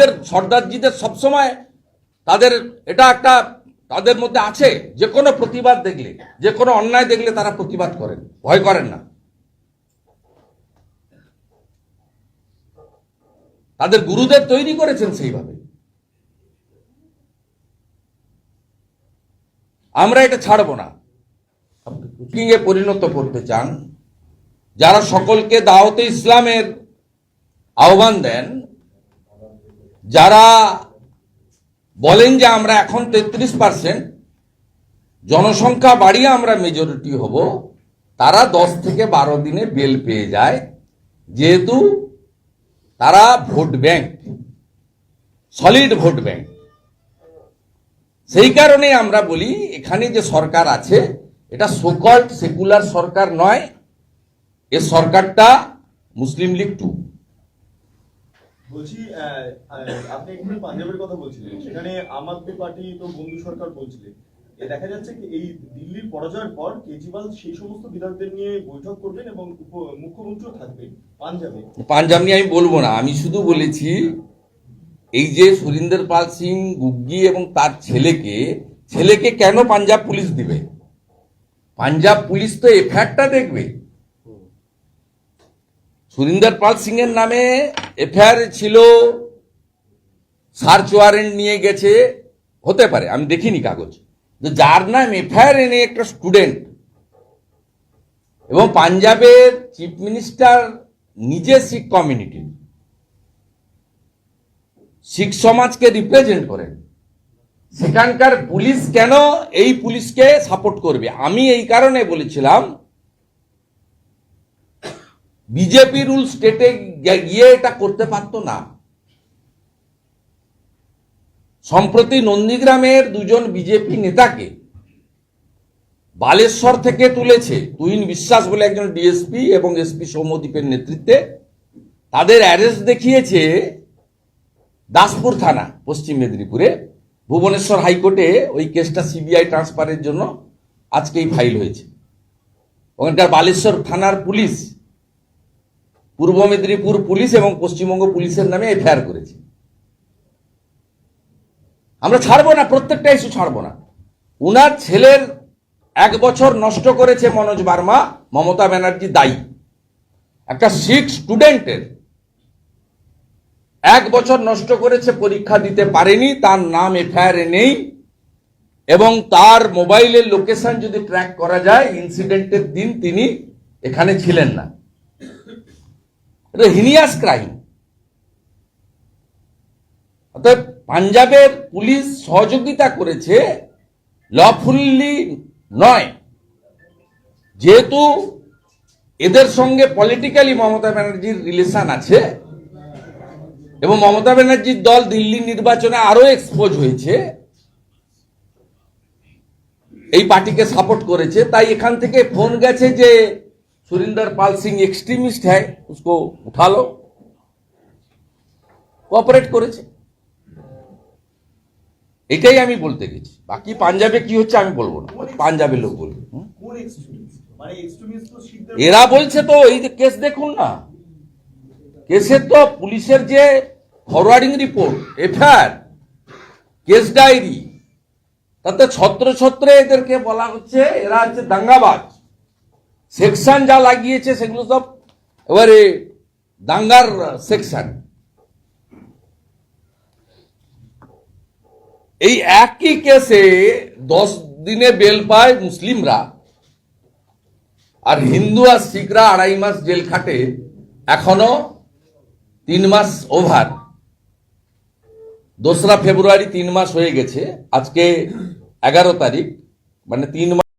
শিখদের সর্দারজিদের সবসময় তাদের এটা একটা তাদের মধ্যে আছে, যে কোনো প্রতিবাদ দেখলে, যে কোনো অন্যায় দেখলে তারা প্রতিবাদ করেন, ভয় করেন না। তাদের গুরুদেব তৈরি করেছেন সেইভাবে। আমরা এটা ছাড়বো না। এ পরিণত করতে চান, যারা সকলকে দাওয়াতে ইসলামের আহ্বান দেন, যারা বলেন যে আমরা এখন 33% জনসংখ্যা বাড়িয়ে আমরা মেজরিটি হব, তারা 10 থেকে 12 দিনে বেল পেয়ে যায়, যেহেতু তারা vote bank, solid vote bank. সেই কারণে আমরা বলি এখানে যে সরকার আছে এটা সোকল্ড সেকুলার সরকার নয়, এ সরকারটা মুসলিম লীগ 2। বলছি আপনি এখানে পাঞ্জাবের কথা বলছিলেন, সেখানে আম আদমি পার্টি তো বন্ধু সরকার বলছিলেন। দেখা যাচ্ছে কি এই দিল্লির পরাজয়ের পর কেজরিওয়াল সেই সমস্ত বিধায়কদের নিয়ে বৈঠক করবেন এবং মুখ্যমন্ত্রীও থাকবেন পাঞ্জাব নিয়ে আমি বলবো না, আমি শুধু বলেছি এই যে সুরিন্দর পাল সিং গুগ্গি এবং তার ছেলেকে কেন পাঞ্জাব পুলিশ দিবে? পাঞ্জাব পুলিশ তো এফআইআরটা দেখবে। সুরিন্দর পাল সিং এর নামে এফআইআর ছিল, সার্চ ওয়ারেন্ট নিয়ে গেছে, হতে পারে, আমি দেখিনি কাগজ। যার নাম এফআইআর এনে একটা স্টুডেন্ট, এবং পাঞ্জাবের চিফ মিনিস্টার নিজে শিখ কমিউনিটি, শিখ সমাজকে রিপ্রেজেন্ট করেন, সেখানকার পুলিশ কেন এই পুলিশকে সাপোর্ট করবে? আমি এই কারণে বলেছিলাম বিজেপি রুল স্টেটে গিয়ে এটা করতে পারতো না। সম্প্রতি নন্দীগ্রামের দুজন বিজেপি নেতাকে বালেশ্বর থেকে তুলেছে, তুহিন বিশ্বাস বলে একজন ডিএসপি এবং এসপি সৌম্যদীপের নেতৃত্বে। তাদের অ্যারেস্ট দেখিয়েছে দাসপুর থানা, পশ্চিম মেদিনীপুরে। ভুবনেশ্বর হাইকোর্টে ওই কেসটা সিবিআই ট্রান্সফারের জন্য আজকেই ফাইল হয়েছে। ওখানকার বালেশ্বর থানার পুলিশ পূর্ব মেদিনীপুর পুলিশ এবং পশ্চিমবঙ্গ পুলিশের নামে এফআইআর করেছে। আমরা ছাড়বো না, প্রত্যেকটা ইস্যু ছাড়বো না। উনার ছেলের 1 বছর নষ্ট করেছে মনোজ বার্মা, মমতা ব্যানার্জি দায়ী। একটা শিখ স্টুডেন্টের 1 বছর নষ্ট করেছে, পরীক্ষা দিতে পারেনি, তার নাম এফআইআর নেই, এবং তার মোবাইলের লোকেশন যদি ট্র্যাক করা যায়, ইনসিডেন্টের দিন তিনি এখানে ছিলেন না। এটা হিনিয়াস ক্রাইম। অর্থাৎ পাঞ্জাবের পুলিশ সহযোগিতা করেছে, লফুল্লি নয়, যেহেতু এদের সঙ্গে পলিটিক্যালি মমতা ব্যানার্জির রিলেশন আছে এবং মমতা ব্যানার্জির দল দিল্লি নির্বাচনে আরো এক্সপোজ হয়েছে, এই পার্টিকে সাপোর্ট করেছে। তাই এখান থেকে ফোন গেছে যে সুরিন্দর পাল সিং এক্সট্রিমিস্ট হ্যায়, उसको উঠা লো, কোঅপারেট করেছে। এটাই আমি বলতে গেছি। বাকি পাঞ্জাবে কি হচ্ছে আমি বলবো না, পাঞ্জাবের লোক বলবে। এরা বলছে তো, এই যে কেস দেখুন না, কেসের তো পুলিশের যে forwarding report, FIR, case diary, তাতে ছত্রে এদেরকে বলা হচ্ছে এরা হচ্ছে দাঙ্গাবাজ। সেকশন যা লাগিয়েছে সেগুলো সব এবারে দাঙ্গার সেকশন। এই একই কেসে 10 দিনে বেল পায় মুসলিমরা, আর হিন্দু আর শিখরা 2.5 মাস জেল খাটে। এখনো 3 মাস ওভার। 2রা ফেব্রুয়ারি 3 মাস হয়ে গেছে, আজকে 11 তারিখ, মানে 3 মাস।